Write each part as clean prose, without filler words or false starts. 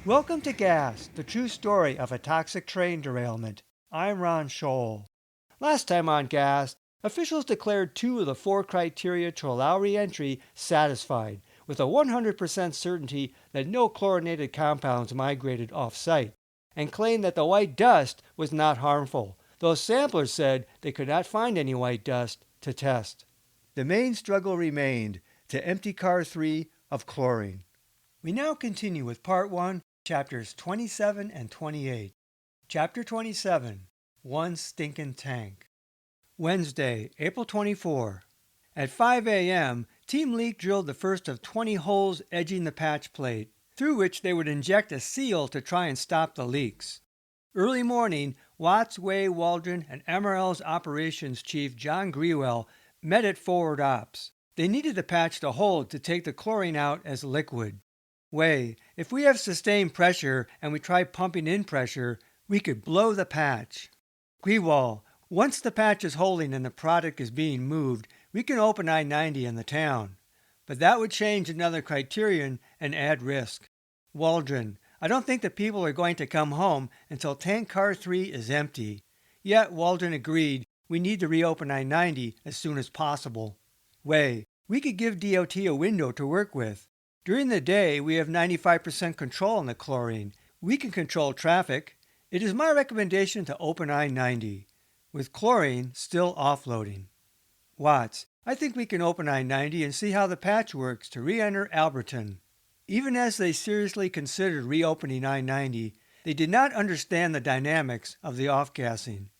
Welcome to Gas, the true story of a toxic train derailment. I'm Ron Scholl. Last time on Gas, officials declared two of the four criteria to allow re-entry satisfied, with a 100% certainty that no chlorinated compounds migrated off-site, and claimed that the white dust was not harmful, though samplers said they could not find any white dust to test. The main struggle remained to empty car 3 of chlorine. We now continue with Part 1, Chapters 27 and 28. Chapter 27, One Stinkin' Tank. Wednesday, April 24. At 5 a.m., Team Leak drilled the first of 20 holes edging the patch plate, through which they would inject a seal to try and stop the leaks. Early morning, Watts, Way, Waldron, and MRL's Operations Chief John Grewell met at Forward Ops. They needed the patch to hold to take the chlorine out as liquid. Way, if we have sustained pressure and we try pumping in pressure, we could blow the patch. Grewal, once the patch is holding and the product is being moved, we can open I-90 in the town. But that would change another criterion and add risk. Waldron, I don't think the people are going to come home until tank car 3 is empty. Yet Waldron agreed we need to reopen I-90 as soon as possible. Way, we could give DOT a window to work with. During the day, we have 95% control on the chlorine. We can control traffic. It is my recommendation to open I-90, with chlorine still offloading. Watts, I think we can open I-90 and see how the patch works to re-enter Alberton. Even as they seriously considered reopening I-90, they did not understand the dynamics of the off-gassing.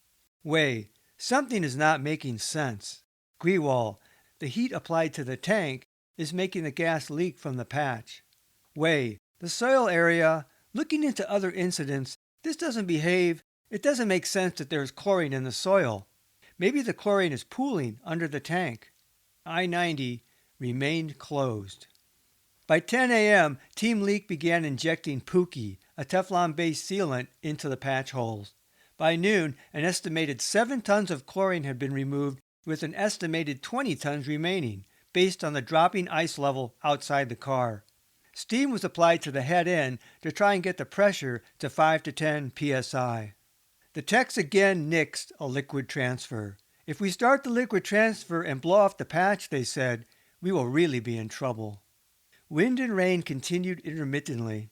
Way, something is not making sense. Grewal, the heat applied to the tank is making the gas leak from the patch. Way, the soil area, looking into other incidents, this doesn't behave. It doesn't make sense that there is chlorine in the soil. Maybe the chlorine is pooling under the tank. I-90 remained closed. By 10 a.m., Team Leak began injecting Pookie, a Teflon-based sealant, into the patch holes. By noon, an estimated 7 tons of chlorine had been removed, with an estimated 20 tons remaining, based on the dropping ice level outside the car. Steam was applied to the head end to try and get the pressure to 5 to 10 psi. The techs again nixed a liquid transfer. If we start the liquid transfer and blow off the patch, they said, we will really be in trouble. Wind and rain continued intermittently.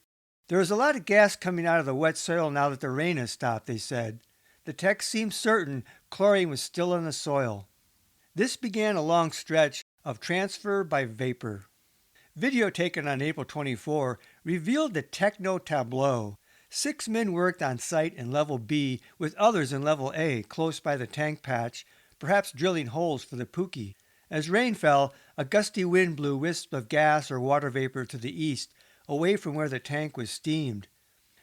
There is a lot of gas coming out of the wet soil now that the rain has stopped, they said. The techs seemed certain chlorine was still in the soil. This began a long stretch of transfer by vapor. Video taken on April 24 revealed the techno tableau. 6 men worked on site in level B with others in level A close by the tank patch, perhaps drilling holes for the Pookie. As rain fell, a gusty wind blew wisps of gas or water vapor to the east, away from where the tank was steamed.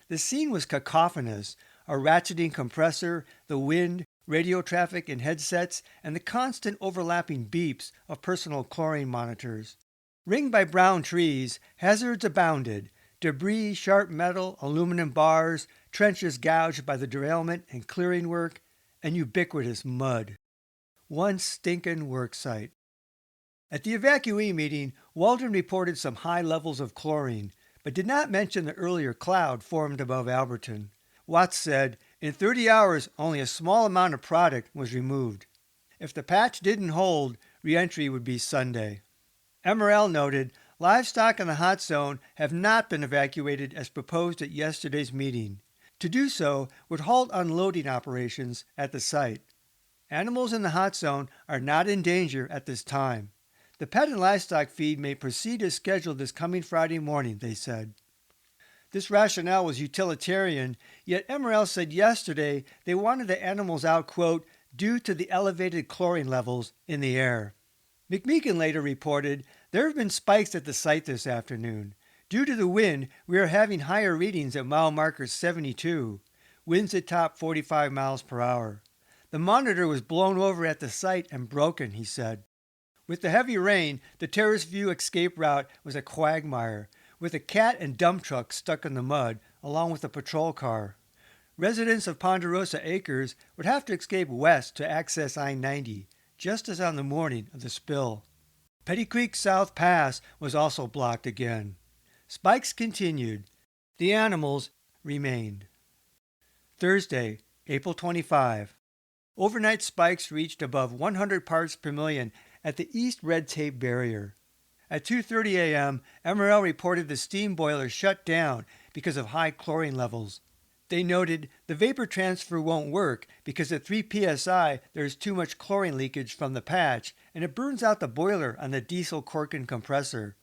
The scene was cacophonous, a ratcheting compressor, the wind, radio traffic in headsets, and the constant overlapping beeps of personal chlorine monitors. Ringed by brown trees, hazards abounded. Debris, sharp metal, aluminum bars, trenches gouged by the derailment and clearing work, and ubiquitous mud. One stinkin' work site. At the evacuee meeting, Waldron reported some high levels of chlorine, but did not mention the earlier cloud formed above Alberton. Watts said, in 30 hours, only a small amount of product was removed. If the patch didn't hold, re-entry would be Sunday. MRL noted, livestock in the hot zone have not been evacuated as proposed at yesterday's meeting. To do so would halt unloading operations at the site. Animals in the hot zone are not in danger at this time. The pet and livestock feed may proceed as scheduled this coming Friday morning, they said. This rationale was utilitarian, yet MRL said yesterday they wanted the animals out, quote, due to the elevated chlorine levels in the air. McMeekin later reported, there have been spikes at the site this afternoon. Due to the wind, we are having higher readings at mile marker 72. Winds at top 45 miles per hour. The monitor was blown over at the site and broken, he said. With the heavy rain, the Terrace View escape route was a quagmire, with a cat and dump truck stuck in the mud, along with a patrol car. Residents of Ponderosa Acres would have to escape west to access I-90, just as on the morning of the spill. Petty Creek South Pass was also blocked again. Spikes continued. The animals remained. Thursday, April 25. Overnight spikes reached above 100 parts per million at the East Red Tape Barrier. At 2:30 a.m., MRL reported the steam boiler shut down because of high chlorine levels. They noted the vapor transfer won't work because at 3 psi there is too much chlorine leakage from the patch and it burns out the boiler on the diesel Corkin compressor.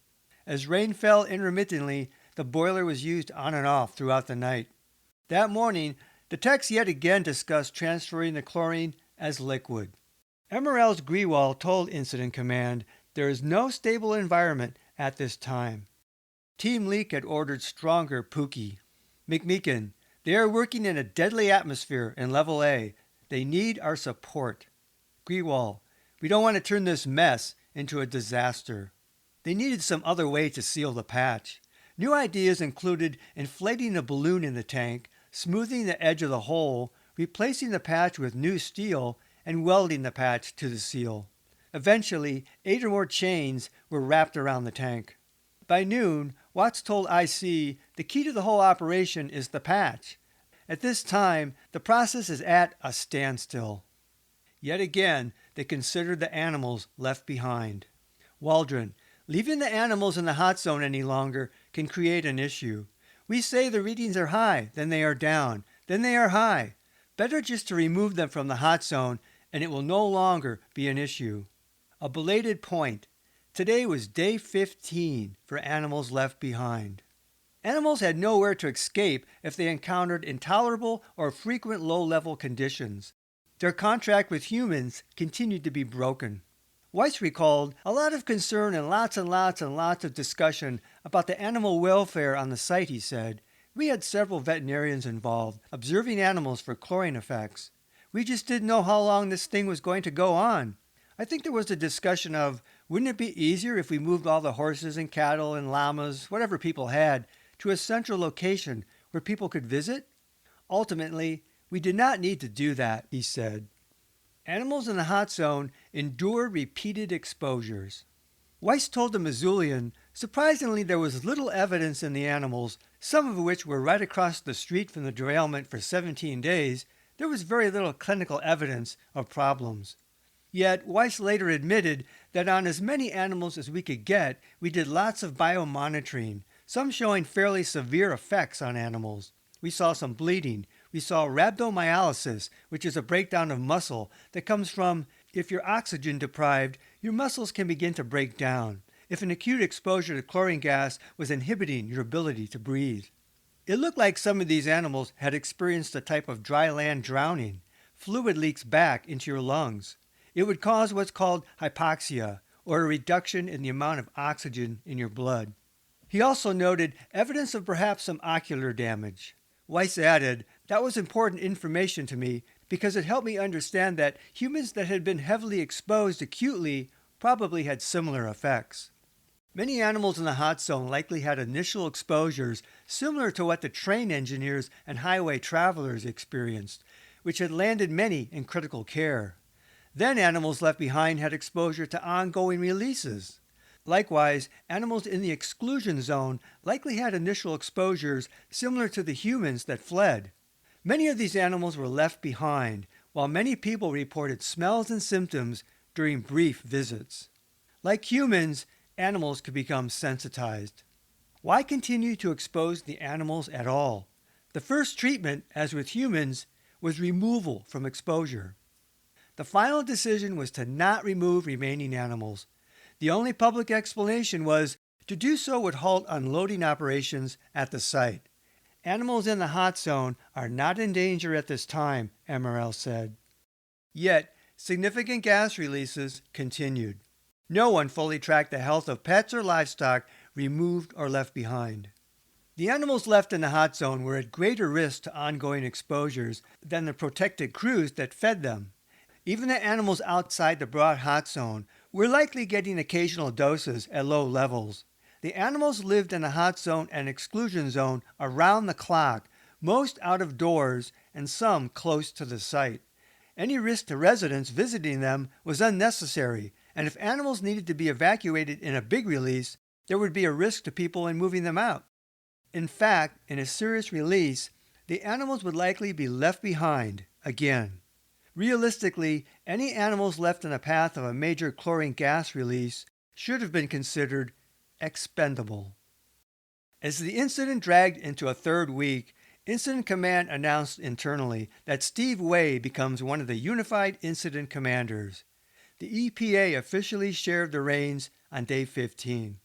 As rain fell intermittently, the boiler was used on and off throughout the night. That morning, the techs yet again discussed transferring the chlorine as liquid. MRL's Grewal told Incident Command there is no stable environment at this time. Team Leak had ordered stronger Pookie. McMeekin, they are working in a deadly atmosphere in Level A. They need our support. Grewal, we don't want to turn this mess into a disaster. They needed some other way to seal the patch. New ideas included inflating a balloon in the tank, smoothing the edge of the hole, replacing the patch with new steel, and welding the patch to the seal. Eventually, 8 or more chains were wrapped around the tank. By noon, Watts told IC the key to the whole operation is the patch. At this time, the process is at a standstill. Yet again, they considered the animals left behind. Waldron, leaving the animals in the hot zone any longer can create an issue. We say the readings are high, then they are down, then they are high. Better just to remove them from the hot zone and it will no longer be an issue. A belated point. Today was day 15 for animals left behind. Animals had nowhere to escape if they encountered intolerable or frequent low-level conditions. Their contract with humans continued to be broken. Weiss recalled a lot of concern and lots of discussion about the animal welfare on the site, he said. We had several veterinarians involved, observing animals for chlorine effects. We just didn't know how long this thing was going to go on. I think there was a discussion of, wouldn't it be easier if we moved all the horses and cattle and llamas, whatever people had, to a central location where people could visit? Ultimately, we did not need to do that, he said. Animals in the hot zone endure repeated exposures. Weiss told the Missoulian, surprisingly there was little evidence in the animals, some of which were right across the street from the derailment for 17 days. There was very little clinical evidence of problems. Yet, Weiss later admitted that on as many animals as we could get, we did lots of biomonitoring, some showing fairly severe effects on animals. We saw some bleeding. We saw rhabdomyolysis, which is a breakdown of muscle that comes from, if you're oxygen deprived, your muscles can begin to break down. If an acute exposure to chlorine gas was inhibiting your ability to breathe. It looked like some of these animals had experienced a type of dry land drowning. Fluid leaks back into your lungs. It would cause what's called hypoxia, or a reduction in the amount of oxygen in your blood. He also noted evidence of perhaps some ocular damage. Weiss added, that was important information to me because it helped me understand that humans that had been heavily exposed acutely probably had similar effects. Many animals in the hot zone likely had initial exposures similar to what the train engineers and highway travelers experienced, which had landed many in critical care. Then animals left behind had exposure to ongoing releases. Likewise, animals in the exclusion zone likely had initial exposures similar to the humans that fled. Many of these animals were left behind, while many people reported smells and symptoms during brief visits. Like humans, animals could become sensitized. Why continue to expose the animals at all? The first treatment, as with humans, was removal from exposure. The final decision was to not remove remaining animals. The only public explanation was to do so would halt unloading operations at the site. Animals in the hot zone are not in danger at this time, MRL said. Yet, significant gas releases continued. No one fully tracked the health of pets or livestock removed or left behind. The animals left in the hot zone were at greater risk to ongoing exposures than the protected crews that fed them. Even the animals outside the broad hot zone were likely getting occasional doses at low levels. The animals lived in the hot zone and exclusion zone around the clock, most out of doors and some close to the site. Any risk to residents visiting them was unnecessary, and if animals needed to be evacuated in a big release, there would be a risk to people in moving them out. In fact, in a serious release, the animals would likely be left behind again. Realistically, any animals left in the path of a major chlorine gas release should have been considered expendable. As the incident dragged into a third week, Incident Command announced internally that Steve Way becomes one of the unified incident commanders. The EPA officially shared the reins on day 15.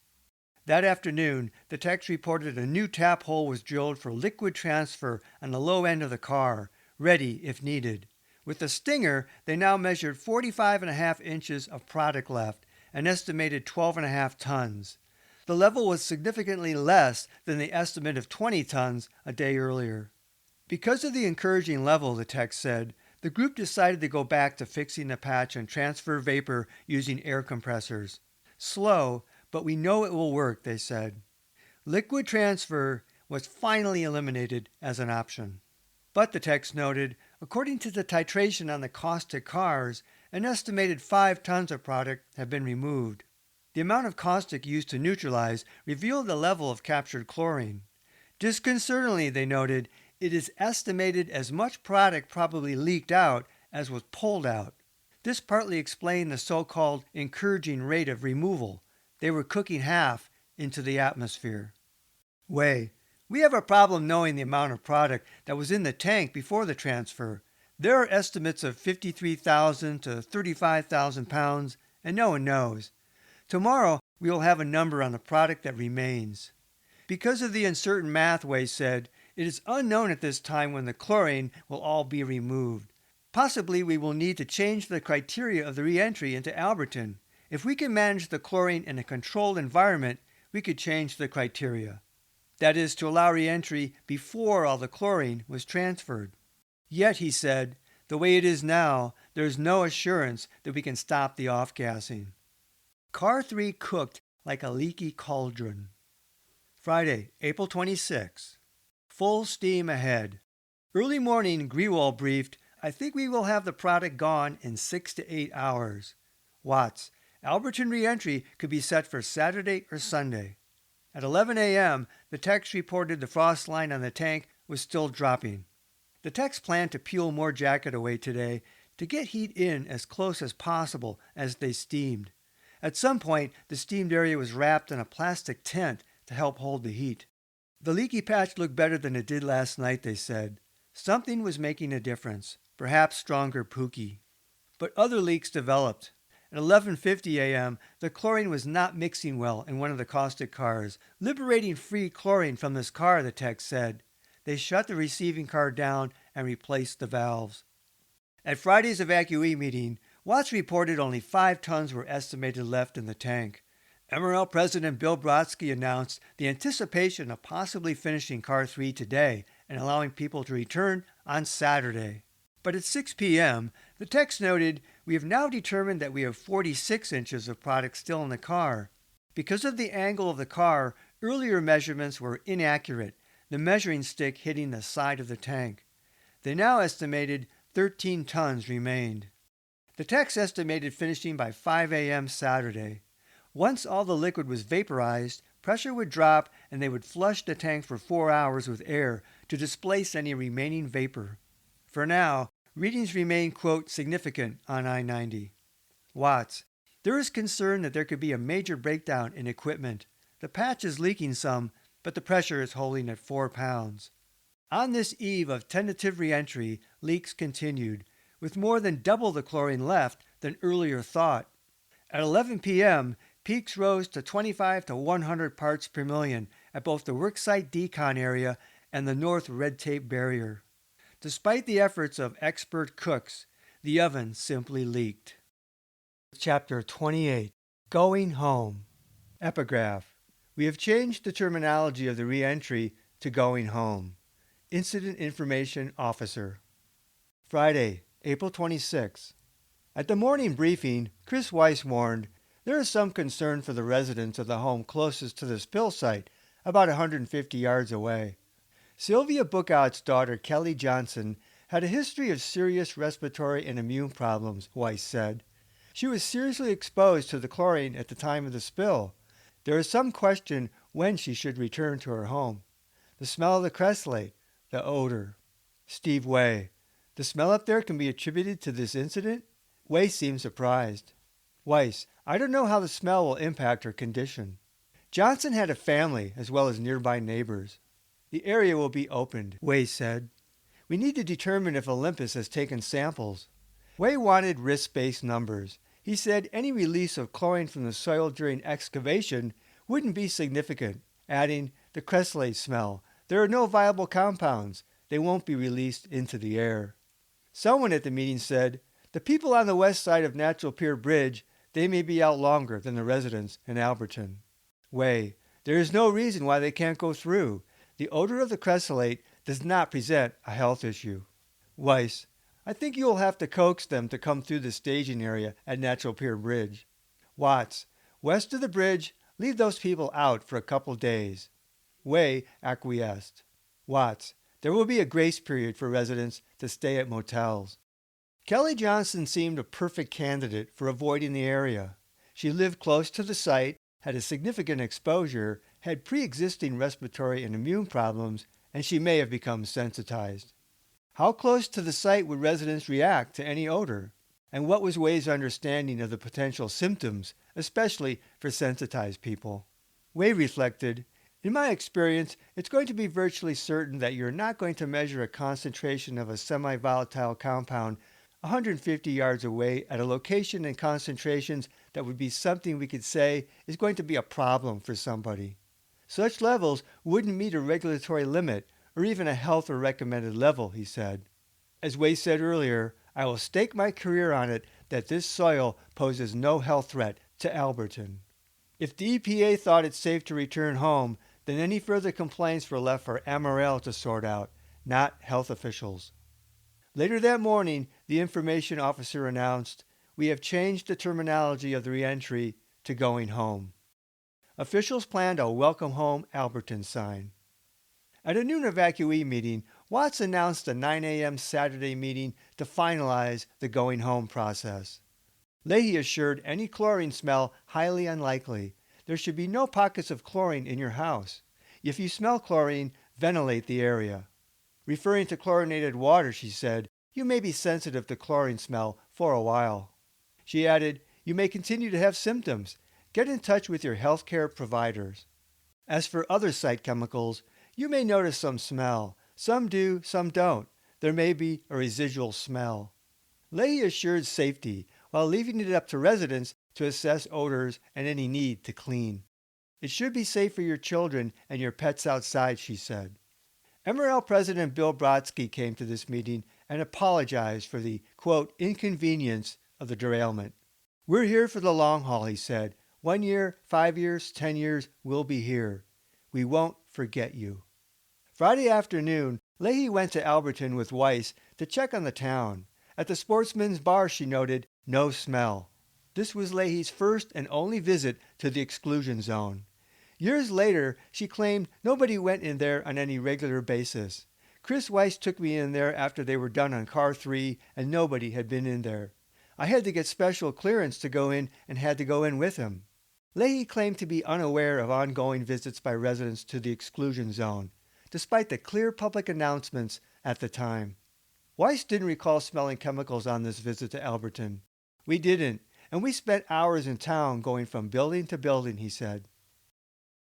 That afternoon, the techs reported a new tap hole was drilled for liquid transfer on the low end of the car, ready if needed. With the Stinger, they now measured 45.5 inches of product left, an estimated 12.5 tons. The level was significantly less than the estimate of 20 tons a day earlier. Because of the encouraging level, the tech said, the group decided to go back to fixing the patch and transfer vapor using air compressors. Slow, but we know it will work, they said. Liquid transfer was finally eliminated as an option. But the techs noted, according to the titration on the caustic cars, an estimated 5 tons of product have been removed. The amount of caustic used to neutralize revealed the level of captured chlorine. Disconcertingly, they noted, it is estimated as much product probably leaked out as was pulled out. This partly explained the so-called encouraging rate of removal. They were cooking half into the atmosphere. We have a problem knowing the amount of product that was in the tank before the transfer. There are estimates of 53,000 to 35,000 pounds, and no one knows. Tomorrow, we will have a number on the product that remains. Because of the uncertain math, Way said, it is unknown at this time when the chlorine will all be removed. Possibly we will need to change the criteria of the re-entry into Alberton. If we can manage the chlorine in a controlled environment, we could change the criteria. That is, to allow re-entry before all the chlorine was transferred. Yet, he said, the way it is now, there is no assurance that we can stop the off-gassing. Car 3 cooked like a leaky cauldron. Friday, April 26. Full steam ahead. Early morning, Grewal briefed, I think we will have the product gone in 6 to 8 hours. Watts, Alberton re-entry could be set for Saturday or Sunday. At 11 a.m., the techs reported the frost line on the tank was still dropping. The techs planned to peel more jacket away today to get heat in as close as possible as they steamed. At some point, the steamed area was wrapped in a plastic tent to help hold the heat. The leaky patch looked better than it did last night, they said. Something was making a difference, perhaps stronger Pookie. But other leaks developed. At 11:50 a.m., the chlorine was not mixing well in one of the caustic cars, liberating free chlorine from this car, the tech said. They shut the receiving car down and replaced the valves. At Friday's evacuee meeting, Watts reported only 5 tons were estimated left in the tank. MRL President Bill Brodsky announced the anticipation of possibly finishing Car 3 today and allowing people to return on Saturday. But at 6 p.m., the text noted, we have now determined that we have 46 inches of product still in the car. Because of the angle of the car, earlier measurements were inaccurate, the measuring stick hitting the side of the tank. They now estimated 13 tons remained. The techs estimated finishing by 5 a.m. Saturday. Once all the liquid was vaporized, pressure would drop and they would flush the tank for 4 hours with air to displace any remaining vapor. For now, readings remain, quote, significant on I-90. Watts, there is concern that there could be a major breakdown in equipment. The patch is leaking some, but the pressure is holding at 4 pounds. On this eve of tentative re-entry, leaks continued, with more than double the chlorine left than earlier thought. At 11 p.m., peaks rose to 25 to 100 parts per million at both the worksite decon area and the north red tape barrier. Despite the efforts of expert cooks, the oven simply leaked. Chapter 28. Going Home. Epigraph. We have changed the terminology of the re-entry to going home. Incident Information Officer. Friday, April 26. At the morning briefing, Chris Weiss warned, there is some concern for the residents of the home closest to the spill site, about 150 yards away. Sylvia Bookout's daughter, Kelly Johnson, had a history of serious respiratory and immune problems, Weiss said. She was seriously exposed to the chlorine at the time of the spill. There is some question when she should return to her home. The smell of the Cresslate. The odor. Steve Way. The smell up there can be attributed to this incident? Way seemed surprised. Weiss. I don't know how the smell will impact her condition. Johnson had a family as well as nearby neighbors. The area will be opened, Way said. We need to determine if Olympus has taken samples. Way wanted risk-based numbers. He said any release of chlorine from the soil during excavation wouldn't be significant, adding, the Cresslate smell. There are no viable compounds. They won't be released into the air. Someone at the meeting said, the people on the west side of Natural Pier Bridge, they may be out longer than the residents in Alberton. Way, there is no reason why they can't go through. The odor of the Cresslate does not present a health issue. Weiss, I think you will have to coax them to come through the staging area at Natural Pier Bridge. Watts, west of the bridge, leave those people out for a couple days. Way acquiesced. Watts, there will be a grace period for residents to stay at motels. Kelly Johnson seemed a perfect candidate for avoiding the area. She lived close to the site, had a significant exposure, had pre-existing respiratory and immune problems, and she may have become sensitized. How close to the site would residents react to any odor? And what was Way's understanding of the potential symptoms, especially for sensitized people? Way reflected, in my experience, it's going to be virtually certain that you're not going to measure a concentration of a semi-volatile compound 150 yards away at a location and concentrations that would be something we could say is going to be a problem for somebody. Such levels wouldn't meet a regulatory limit or even a health or recommended level, he said. As Way said earlier, I will stake my career on it that this soil poses no health threat to Alberton. If the EPA thought it safe to return home, then any further complaints were left for Amaral to sort out, not health officials. Later that morning, the information officer announced, we have changed the terminology of the reentry to going home. Officials planned a welcome home Alberton sign. At a noon evacuee meeting, Watts announced a 9 a.m. Saturday meeting to finalize the going home process. Leahy assured any chlorine smell highly unlikely. There should be no pockets of chlorine in your house. If you smell chlorine, ventilate the area. Referring to chlorinated water, she said, you may be sensitive to chlorine smell for a while. She added, you may continue to have symptoms. Get in touch with your healthcare providers. As for other site chemicals, you may notice some smell. Some do, some don't. There may be a residual smell. Leahy assured safety while leaving it up to residents to assess odors and any need to clean. It should be safe for your children and your pets outside, she said. MRL President Bill Brodsky came to this meeting and apologized for the, quote, inconvenience of the derailment. We're here for the long haul, he said. 1 year, 5 years, 10 years, we'll be here. We won't forget you. Friday afternoon, Leahy went to Alberton with Weiss to check on the town. At the Sportsman's Bar, she noted, no smell. This was Leahy's first and only visit to the exclusion zone. Years later, she claimed nobody went in there on any regular basis. Chris Weiss took me in there after they were done on Car 3, and nobody had been in there. I had to get special clearance to go in and had to go in with him. Leahy claimed to be unaware of ongoing visits by residents to the exclusion zone, despite the clear public announcements at the time. Weiss didn't recall smelling chemicals on this visit to Alberton. We didn't, and we spent hours in town going from building to building, he said.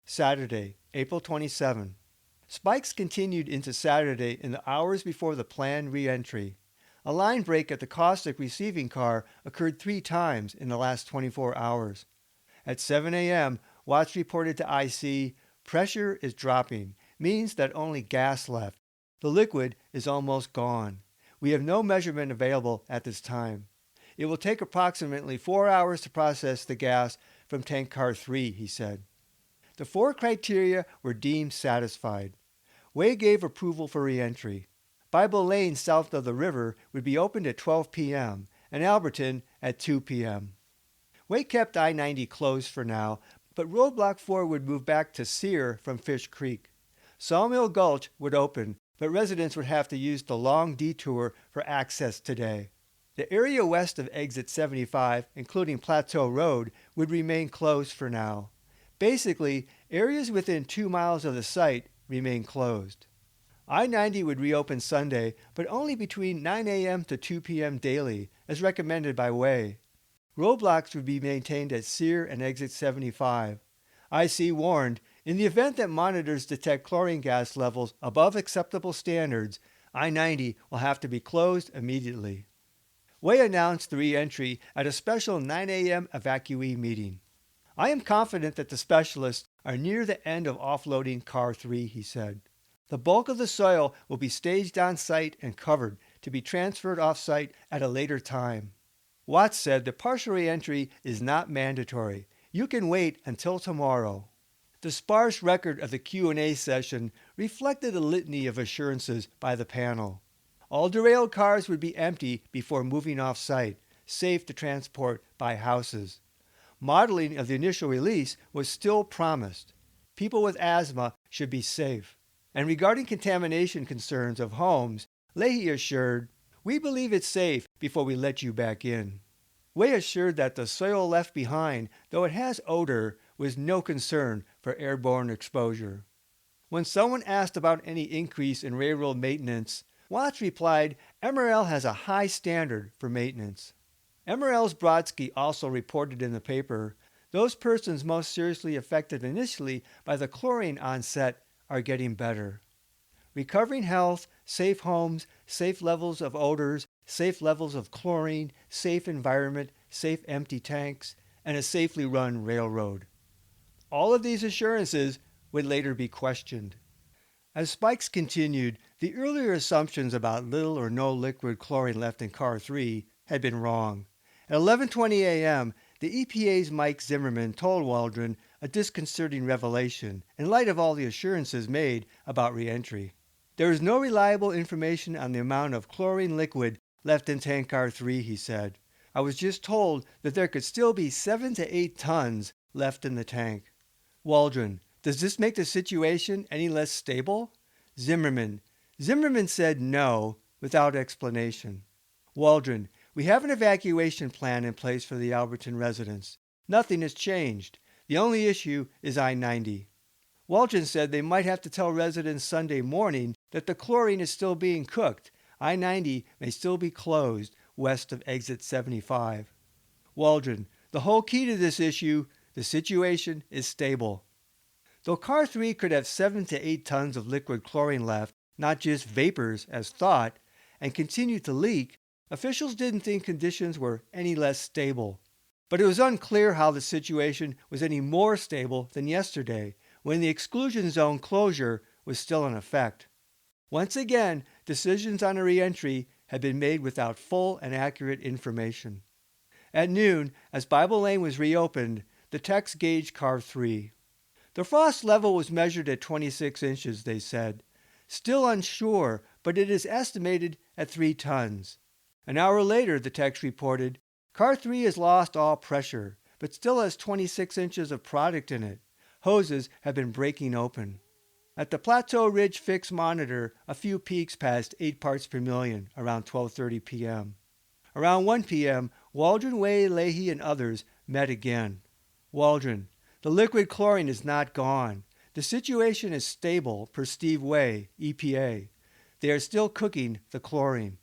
Saturday, April 27. Spikes continued into Saturday in the hours before the planned re-entry. A line break at the caustic receiving car occurred 3 times in the last 24 hours. At 7 a.m., Watts reported to IC, pressure is dropping, means that only gas left. The liquid is almost gone. We have no measurement available at this time. It will take approximately 4 hours to process the gas from tank car 3, he said. The 4 criteria were deemed satisfied. Way gave approval for re-entry. Bible Lane south of the river would be opened at 12 p.m. and Alberton at 2 p.m. Way kept I-90 closed for now, but Roadblock 4 would move back to Sear from Fish Creek. Sawmill Gulch would open, but residents would have to use the long detour for access today. The area west of Exit 75, including Plateau Road, would remain closed for now. Basically, areas within 2 miles of the site, remain closed. I-90 would reopen Sunday, but only between 9 a.m. to 2 p.m. daily, as recommended by Way. Roadblocks would be maintained at SEER and Exit 75. IC warned, in the event that monitors detect chlorine gas levels above acceptable standards, I-90 will have to be closed immediately. Way announced the re-entry at a special 9 a.m. evacuee meeting. I am confident that the specialists are near the end of offloading Car 3, he said. The bulk of the soil will be staged on site and covered to be transferred off-site at a later time. Watts said the partial re-entry is not mandatory. You can wait until tomorrow. The sparse record of the Q&A session reflected a litany of assurances by the panel. All derailed cars would be empty before moving off-site, safe to transport by houses. Modeling of the initial release was still promised. People with asthma should be safe. And regarding contamination concerns of homes, Leahy assured, "We believe it's safe before we let you back in." Way assured that the soil left behind, though it has odor, was no concern for airborne exposure. When someone asked about any increase in railroad maintenance, Watts replied, MRL has a high standard for maintenance. MRL's Brodsky also reported in the paper, those persons most seriously affected initially by the chlorine onset are getting better. Recovering health, safe homes, safe levels of odors, safe levels of chlorine, safe environment, safe empty tanks, and a safely run railroad. All of these assurances would later be questioned. As spikes continued, the earlier assumptions about little or no liquid chlorine left in Car 3 had been wrong. At 11:20 a.m., the EPA's Mike Zimmerman told Waldron a disconcerting revelation in light of all the assurances made about re-entry. There is no reliable information on the amount of chlorine liquid left in tank Car 3, he said. I was just told that there could still be 7 to 8 tons left in the tank. Waldron, does this make the situation any less stable? Zimmerman said no, without explanation. Waldron, we have an evacuation plan in place for the Alberton residents. Nothing has changed. The only issue is I-90. Waldron said they might have to tell residents Sunday morning that the chlorine is still being cooked. I-90 may still be closed west of Exit 75. Waldron, the whole key to this issue, the situation is stable. Though Car 3 could have 7 to 8 tons of liquid chlorine left, not just vapors as thought, and continue to leak, officials didn't think conditions were any less stable. But it was unclear how the situation was any more stable than yesterday, when the exclusion zone closure was still in effect. Once again, decisions on a re-entry had been made without full and accurate information. At noon, as Bible Lane was reopened, the techs gauged Car 3. The frost level was measured at 26 inches, they said. Still unsure, but it is estimated at 3 tons. An hour later, the techs reported, Car 3 has lost all pressure, but still has 26 inches of product in it. Hoses have been breaking open. At the Plateau Ridge fixed monitor, a few peaks passed 8 parts per million around 12:30 p.m. Around 1 p.m., Waldron, Way, Leahy, and others met again. Waldron, the liquid chlorine is not gone. The situation is stable, per Steve Way, EPA. They are still cooking the chlorine.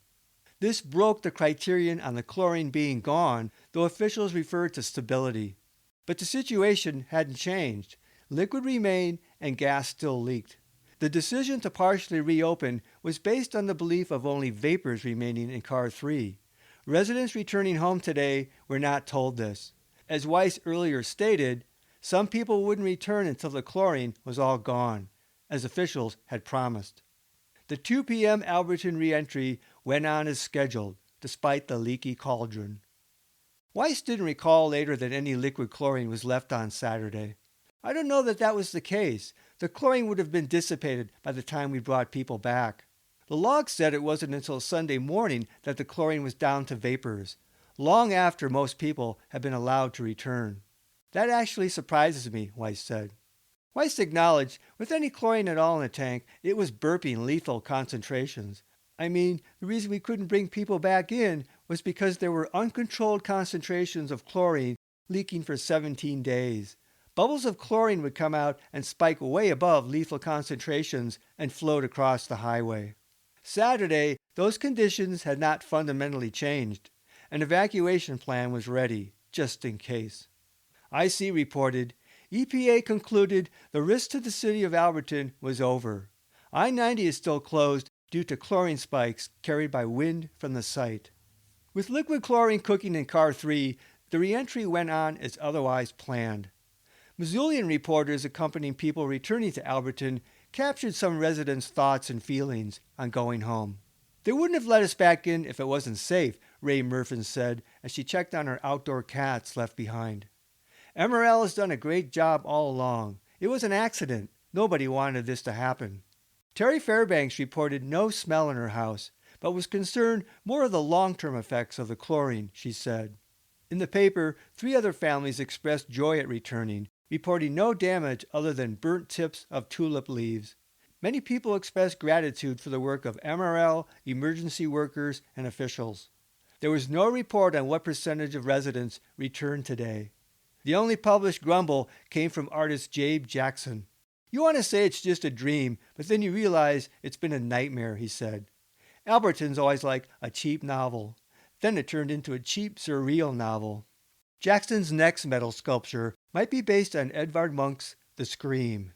This broke the criterion on the chlorine being gone, though officials referred to stability. But the situation hadn't changed. Liquid remained and gas still leaked. The decision to partially reopen was based on the belief of only vapors remaining in Car 3. Residents returning home today were not told this. As Weiss earlier stated, some people wouldn't return until the chlorine was all gone, as officials had promised. The 2 p.m. Alberton re-entry went on as scheduled, despite the leaky cauldron. Weiss didn't recall later that any liquid chlorine was left on Saturday. I don't know that was the case. The chlorine would have been dissipated by the time we brought people back. The log said it wasn't until Sunday morning that the chlorine was down to vapors, long after most people had been allowed to return. That actually surprises me, Weiss said. Weiss acknowledged, with any chlorine at all in the tank, it was burping lethal concentrations. I mean, the reason we couldn't bring people back in was because there were uncontrolled concentrations of chlorine leaking for 17 days. Bubbles of chlorine would come out and spike way above lethal concentrations and float across the highway. Saturday, those conditions had not fundamentally changed. An evacuation plan was ready, just in case. IC reported, EPA concluded the risk to the city of Alberton was over. I-90 is still closed due to chlorine spikes carried by wind from the site. With liquid chlorine cooking in Car 3, the reentry went on as otherwise planned. Missoulian reporters accompanying people returning to Alberton captured some residents' thoughts and feelings on going home. They wouldn't have let us back in if it wasn't safe, Ray Murfin said as she checked on her outdoor cats left behind. MRL has done a great job all along. It was an accident. Nobody wanted this to happen. Terry Fairbanks reported no smell in her house, but was concerned more of the long-term effects of the chlorine, she said. In the paper, 3 other families expressed joy at returning, reporting no damage other than burnt tips of tulip leaves. Many people expressed gratitude for the work of MRL, emergency workers, and officials. There was no report on what percentage of residents returned today. The only published grumble came from artist Jabe Jackson. You want to say it's just a dream, but then you realize it's been a nightmare, he said. Alberton's always like a cheap novel. Then it turned into a cheap, surreal novel. Jackson's next metal sculpture might be based on Edvard Munch's The Scream.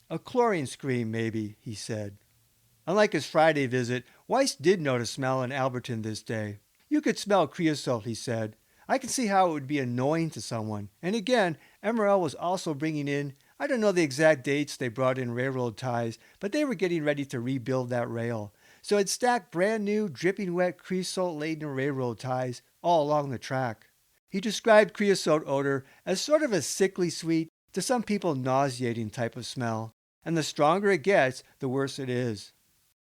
A chlorine scream, maybe, he said. Unlike his Friday visit, Weiss did notice smell in Alberton this day. You could smell creosote, he said. I can see how it would be annoying to someone. And again, MRL was also bringing in, I don't know the exact dates they brought in railroad ties, but they were getting ready to rebuild that rail. So it stacked brand new, dripping wet, creosote-laden railroad ties all along the track. He described creosote odor as sort of a sickly sweet, to some people nauseating type of smell, and the stronger it gets, the worse it is.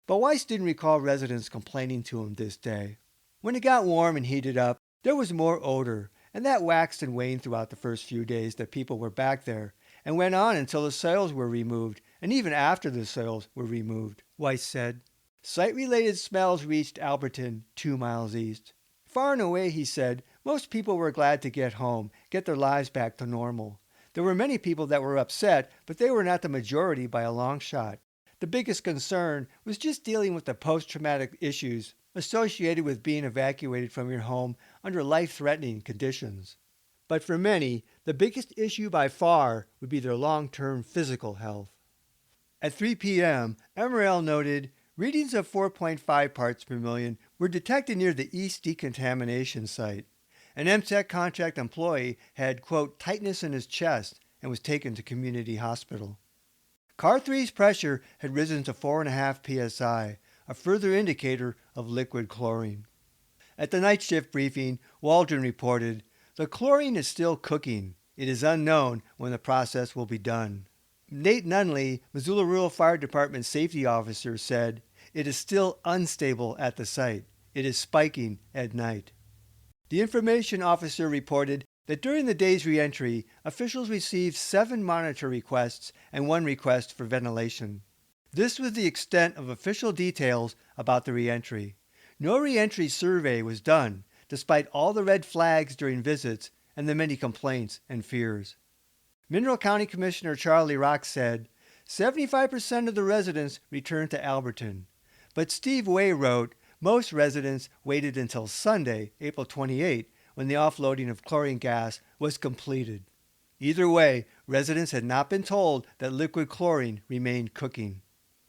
But Weiss didn't recall residents complaining to him this day. When it got warm and heated up, there was more odor, and that waxed and waned throughout the first few days that people were back there, and went on until the soils were removed, and even after the soils were removed, Weiss said. Site-related smells reached Alberton, 2 miles east. Far and away, he said, most people were glad to get home, get their lives back to normal. There were many people that were upset, but they were not the majority by a long shot. The biggest concern was just dealing with the post-traumatic issues associated with being evacuated from your home under life-threatening conditions. But for many, the biggest issue by far would be their long-term physical health. At 3 p.m., MRL noted readings of 4.5 parts per million were detected near the East decontamination site. An MTech contract employee had, quote, tightness in his chest and was taken to community hospital. Car 3's pressure had risen to 4.5 psi, a further indicator of liquid chlorine. At the night shift briefing, Waldron reported, the chlorine is still cooking. It is unknown when the process will be done. Nate Nunley, Missoula Rural Fire Department safety officer, said, it is still unstable at the site. It is spiking at night. The information officer reported that during the day's reentry, officials received 7 monitor requests and 1 request for ventilation. This was the extent of official details about the reentry. No reentry survey was done, despite all the red flags during visits and the many complaints and fears. Mineral County Commissioner Charlie Rock said, 75% of the residents returned to Alberton. But Steve Way wrote, most residents waited until Sunday, April 28, when the offloading of chlorine gas was completed. Either way, residents had not been told that liquid chlorine remained cooking.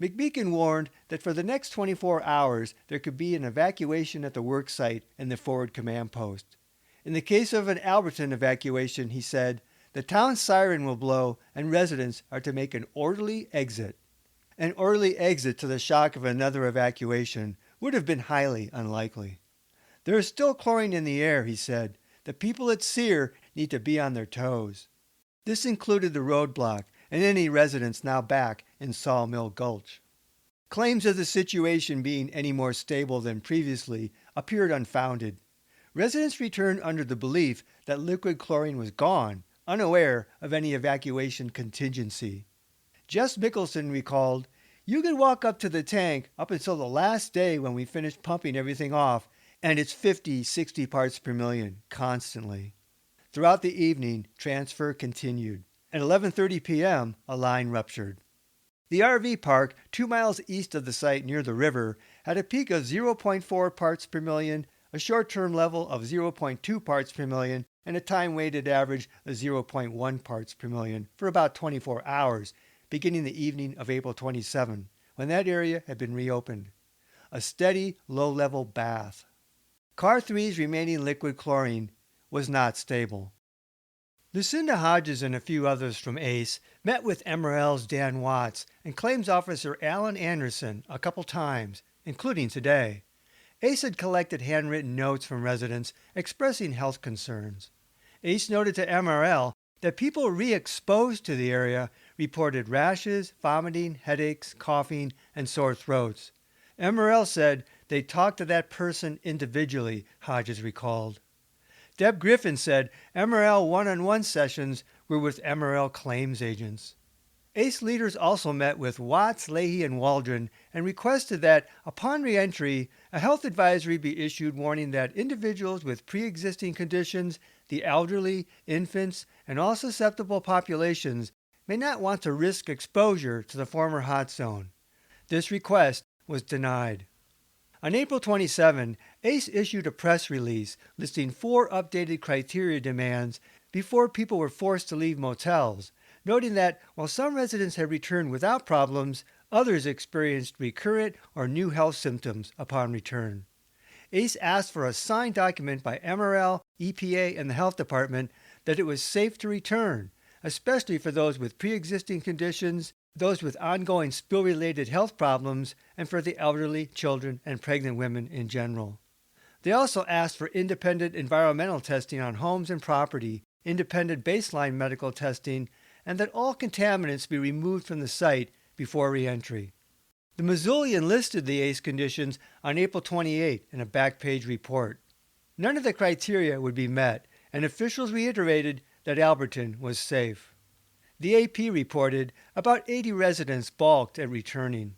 McBeacon warned that for the next 24 hours, there could be an evacuation at the work site and the forward command post. In the case of an Alberton evacuation, he said, the town siren will blow and residents are to make an orderly exit. An orderly exit to the shock of another evacuation would have been highly unlikely. There is still chlorine in the air, he said. The people at Sear need to be on their toes. This included the roadblock and any residents now back in Sawmill Gulch. Claims of the situation being any more stable than previously appeared unfounded. Residents returned under the belief that liquid chlorine was gone, unaware of any evacuation contingency. Jess Mickelson recalled, you could walk up to the tank up until the last day when we finished pumping everything off, and it's 50, 60 parts per million, constantly. Throughout the evening, transfer continued. At 11:30 p.m., a line ruptured. The RV park, 2 miles east of the site near the river, had a peak of 0.4 parts per million, a short-term level of 0.2 parts per million, and a time-weighted average of 0.1 parts per million for about 24 hours, beginning the evening of April 27, when that area had been reopened. A steady, low-level bath. Car 3's remaining liquid chlorine was not stable. Lucinda Hodges and a few others from ACE met with MRL's Dan Watts and claims officer Alan Anderson a couple times, including today. ACE had collected handwritten notes from residents expressing health concerns. ACE noted to MRL that people re-exposed to the area reported rashes, vomiting, headaches, coughing, and sore throats. MRL said they talked to that person individually, Hodges recalled. Deb Griffin said MRL one-on-one sessions were with MRL claims agents. ACE leaders also met with Watts, Leahy, and Waldron and requested that, upon reentry, a health advisory be issued warning that individuals with pre-existing conditions, the elderly, infants, and all susceptible populations may not want to risk exposure to the former hot zone. This request was denied. On April 27, ACE issued a press release listing 4 updated criteria demands before people were forced to leave motels, noting that while some residents had returned without problems, others experienced recurrent or new health symptoms upon return. ACE asked for a signed document by MRL, EPA, and the Health Department that it was safe to return, especially for those with pre-existing conditions, those with ongoing spill-related health problems, and for the elderly, children, and pregnant women in general. They also asked for independent environmental testing on homes and property, independent baseline medical testing, and that all contaminants be removed from the site before reentry. The Missoulian listed the ACE conditions on April 28 in a back-page report. None of the criteria would be met, and officials reiterated that Alberton was safe. The AP reported about 80 residents balked at returning.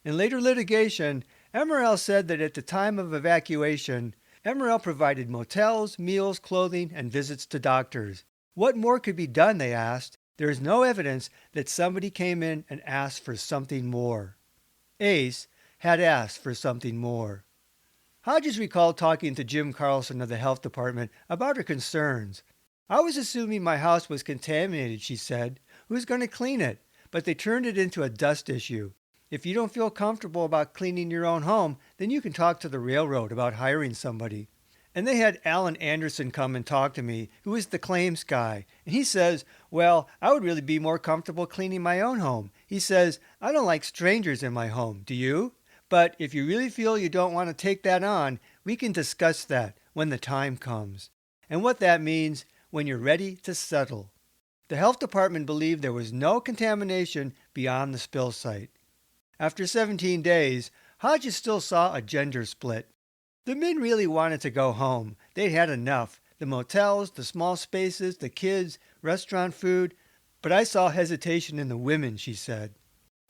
In later litigation, MRL said that at the time of evacuation, MRL provided motels, meals, clothing, and visits to doctors. What more could be done, they asked. There is no evidence that somebody came in and asked for something more. ACE had asked for something more. Hodges recalled talking to Jim Carlson of the Health Department about her concerns. I was assuming my house was contaminated, she said. Who's going to clean it? But they turned it into a dust issue. If you don't feel comfortable about cleaning your own home, then you can talk to the railroad about hiring somebody. And they had Alan Anderson come and talk to me, who is the claims guy. And he says, well, I would really be more comfortable cleaning my own home. He says, I don't like strangers in my home. Do you? But if you really feel you don't want to take that on, we can discuss that when the time comes. And what that means, when you're ready to settle. The health department believed there was no contamination beyond the spill site. After 17 days, Hodges still saw a gender split. The men really wanted to go home. They'd had enough. The motels, the small spaces, the kids, restaurant food. But I saw hesitation in the women, she said.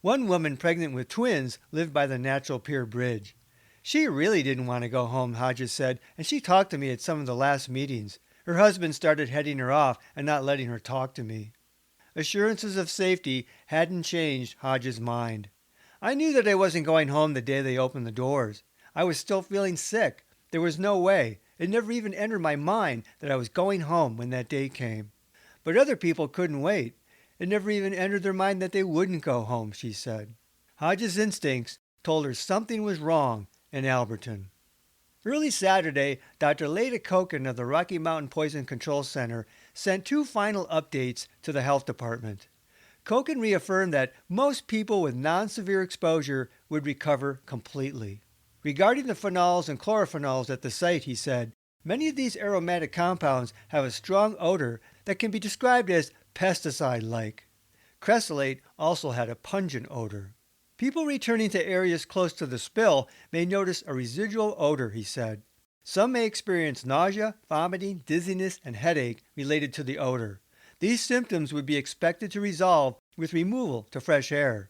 One woman pregnant with twins lived by the Natural Pier Bridge. She really didn't want to go home, Hodges said, and she talked to me at some of the last meetings. Her husband started heading her off and not letting her talk to me. Assurances of safety hadn't changed Hodges' mind. I knew that I wasn't going home the day they opened the doors. I was still feeling sick. There was no way. It never even entered my mind that I was going home when that day came. But other people couldn't wait. It never even entered their mind that they wouldn't go home, she said. Hodges' instincts told her something was wrong in Alberton. Early Saturday, Dr. Leda Koken of the Rocky Mountain Poison Control Center sent 2 final updates to the health department. Koken reaffirmed that most people with non-severe exposure would recover completely. Regarding the phenols and chlorophenols at the site, he said, many of these aromatic compounds have a strong odor that can be described as pesticide-like. Cressolate also had a pungent odor. People returning to areas close to the spill may notice a residual odor, he said. Some may experience nausea, vomiting, dizziness, and headache related to the odor. These symptoms would be expected to resolve with removal to fresh air.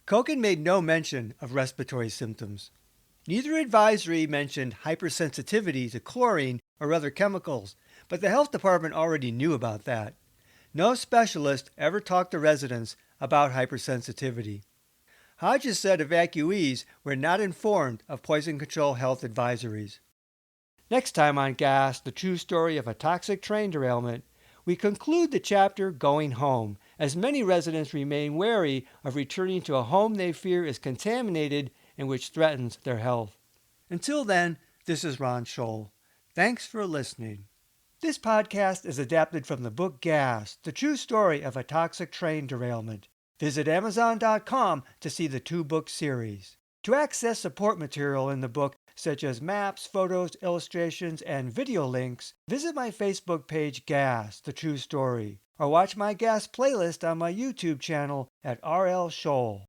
Koken made no mention of respiratory symptoms. Neither advisory mentioned hypersensitivity to chlorine or other chemicals, but the health department already knew about that. No specialist ever talked to residents about hypersensitivity. Hodges said evacuees were not informed of poison control health advisories. Next time on Gas, the true story of a toxic train derailment, we conclude the chapter Going Home, as many residents remain wary of returning to a home they fear is contaminated and which threatens their health. Until then, this is Ron Scholl. Thanks for listening. This podcast is adapted from the book Gas, the true story of a toxic train derailment. Visit Amazon.com to see the 2-book series. To access support material in the book, such as maps, photos, illustrations, and video links, visit my Facebook page Gas, the true story, or watch my Gas playlist on my YouTube channel at RL Scholl.